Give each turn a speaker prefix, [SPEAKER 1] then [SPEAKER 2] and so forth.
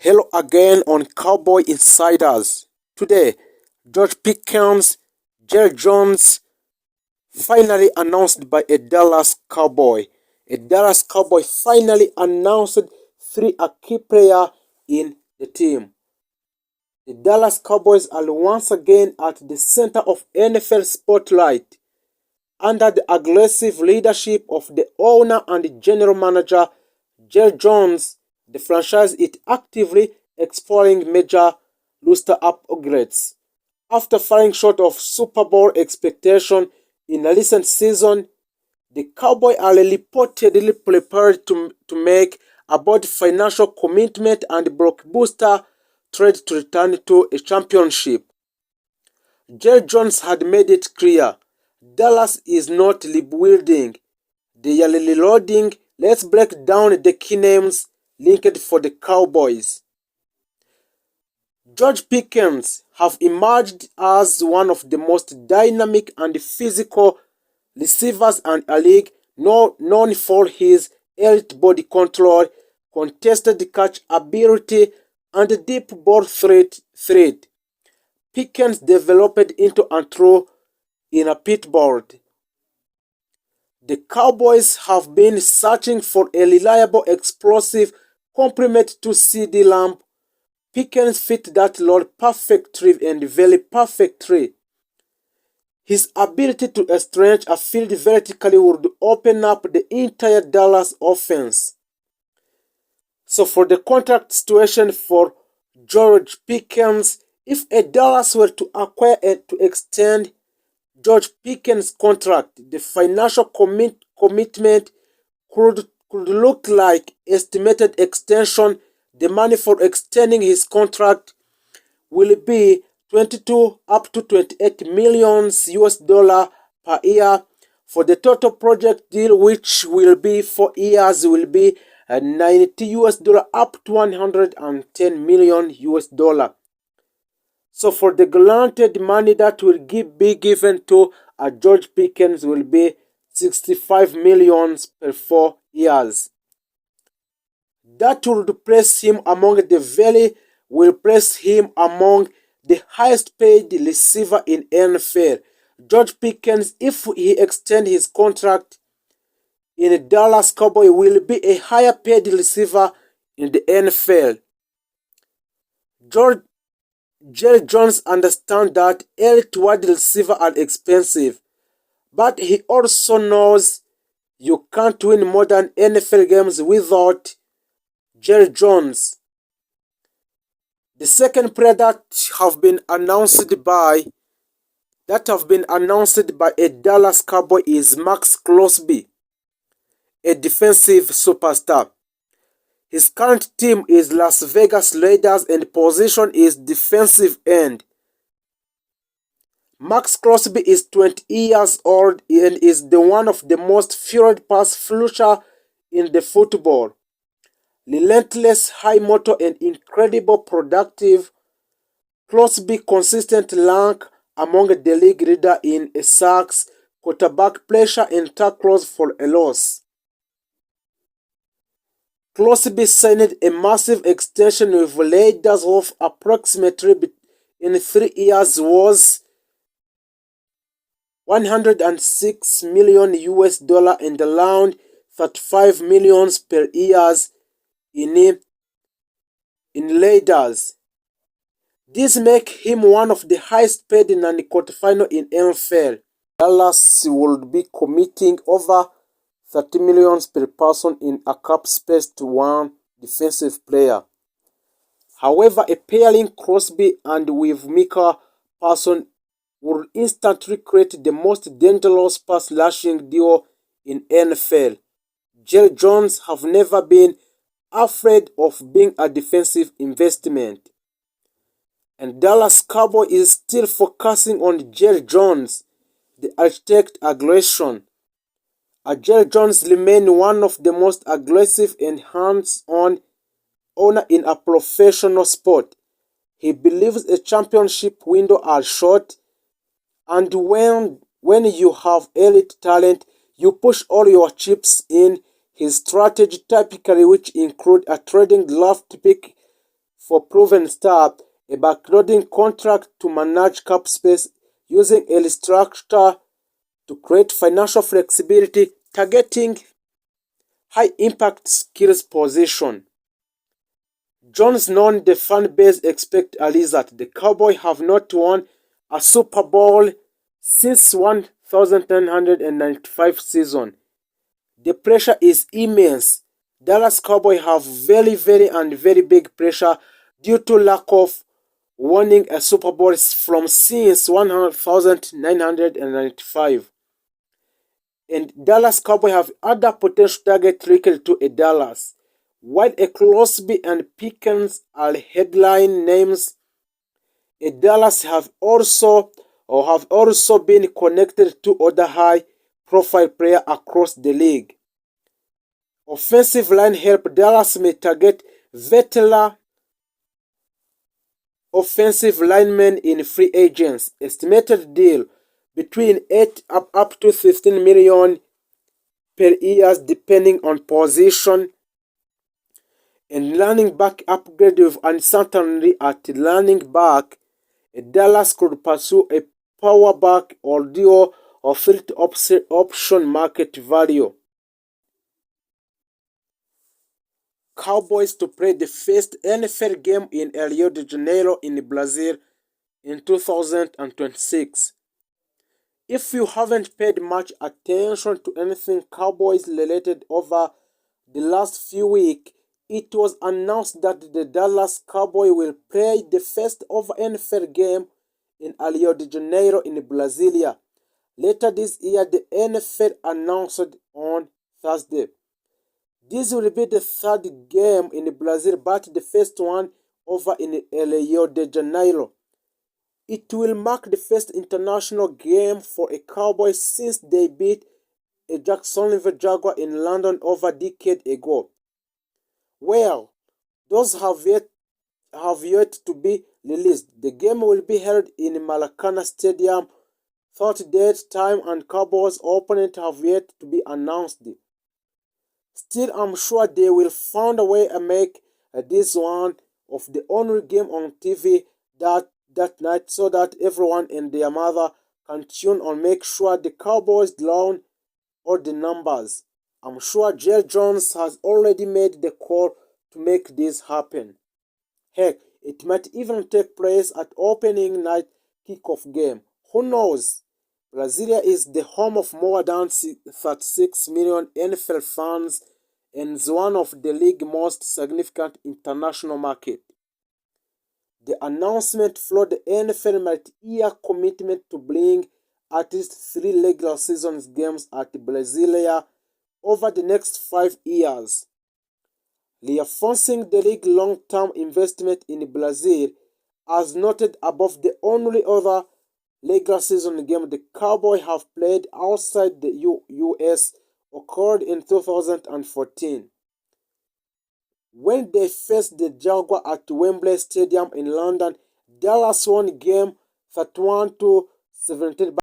[SPEAKER 1] Hello again on Cowboy Insiders. Today, George Pickens, Jerry Jones, finally announced by a Dallas Cowboy. A Dallas Cowboy finally announced three key players in the team. The Dallas Cowboys are once again at the center of NFL spotlight under the aggressive leadership of the owner and general manager Jerry Jones. The franchise is actively exploring major roster upgrades. After falling short of Super Bowl expectations in a recent season, the Cowboys are reportedly prepared to make a bold financial commitment and blockbuster trade to return to a championship. Jerry Jones had made it clear Dallas is not rebuilding, they are reloading. Let's break down the key names linked for the Cowboys. George Pickens have emerged as one of the most dynamic and physical receivers in a league, known for his elite body control, contested catch ability, and deep ball threat. Pickens developed into a true in a pitbull. The Cowboys have been searching for a reliable, explosive complement to CD Lamb. Pickens fit that role perfectly and very perfectly. His ability to stretch a field vertically would open up the entire Dallas offense. So for the contract situation for George Pickens, if a Dallas were to acquire and to extend George Pickens' contract, the financial commitment could look like estimated extension. The money for extending his contract will be 22 up to 28 millions US dollar per year. For the total project deal, which will be 4 years, will be 90 US dollar up to 110 million US dollar. So for the granted money that will be given to George Pickens will be 65 millions per 4 years. That would place him among the highest paid receiver in NFL. George Pickens, if he extends his contract in the Dallas Cowboys, will be a higher paid receiver in the NFL. Jerry Jones understands that elite wide receivers are expensive, but he also knows you can't win modern NFL games without Jerry Jones. The second player that have been announced by a Dallas Cowboy is Max Crosby, a defensive superstar. His current team is Las Vegas Raiders and position is defensive end. Max Crosby is 20 years old and is one of the most feared pass rusher in the football. Relentless, high motor, and incredible productive, Crosby consistently rank among the league leader in sacks, quarterback pressure, and tackles for a loss. Crosby signed a massive extension with Raiders of approximately in 3 years was 106 million US dollar and around 35 millions per year in Raiders. This makes him one of the highest paid non-quarterfinal in NFL. Dallas will be committing over 30 millions per person in a cap space to one defensive player. However, a pairing Crosby and with Micah Parsons would instantly create the most dangerous pass rushing duo in NFL. Jerry Jones have never been afraid of being a defensive investment. And Dallas Cowboys is still focusing on Jerry Jones, the architect aggression. Jerry Jones remains one of the most aggressive and hands-on owner in a professional sport. He believes a championship window are short, and when you have elite talent, you push all your chips in. His strategy typically, which include a trading draft pick for proven star, a backloading contract to manage cap space using a restructure to create financial flexibility, targeting high-impact skills position. Jones known the fan base expect a result. The Cowboys have not won a Super Bowl since 1995 season. The pressure is immense. Dallas Cowboys have very big pressure due to lack of winning a Super Bowl from since 1995. And Dallas Cowboys have other potential targets linked to a Dallas. While a Crosby and Pickens are headline names, a Dallas have also been connected to other high-profile players across the league. Offensive line help. Dallas may target veteran offensive linemen in free agents. Estimated deal between 8 up to 15 million per year depending on position. And running back upgrade with uncertainty at running back, Dallas could pursue a power back or duo or field option market value. Cowboys to play the first NFL game in Rio de Janeiro in Brazil in 2026. If you haven't paid much attention to anything Cowboys related over the last few weeks, it was announced that the Dallas Cowboys will play the first ever NFL game in Rio de Janeiro in Brasilia. Later this year, the NFL announced on Thursday. This will be the third game in Brazil, but the first one over in Rio de Janeiro. It will mark the first international game for a Cowboys since they beat a Jacksonville Jaguar in London over a decade ago. Well, those have yet to be released. The game will be held in Maracana Stadium. Thought date, time, and Cowboys' opponent have yet to be announced. Still, I'm sure they will find a way to make this one of the only game on TV that night so that everyone and their mother can tune and make sure the Cowboys drown all the numbers. I'm sure Jerry Jones has already made the call to make this happen. Heck, it might even take place at opening night kickoff game. Who knows? Brasilia is the home of more than 36 million NFL fans and is one of the league's most significant international markets. The announcement followed the NFL multi-year commitment to bring at least 3 regular season games at Brasilia over the next 5 years, reinforcing the league's long-term investment in Brazil. As noted above, the only other regular season game the Cowboys have played outside the U.S. occurred in 2014, when they faced the Jaguars at Wembley Stadium in London. Dallas won game 31-17.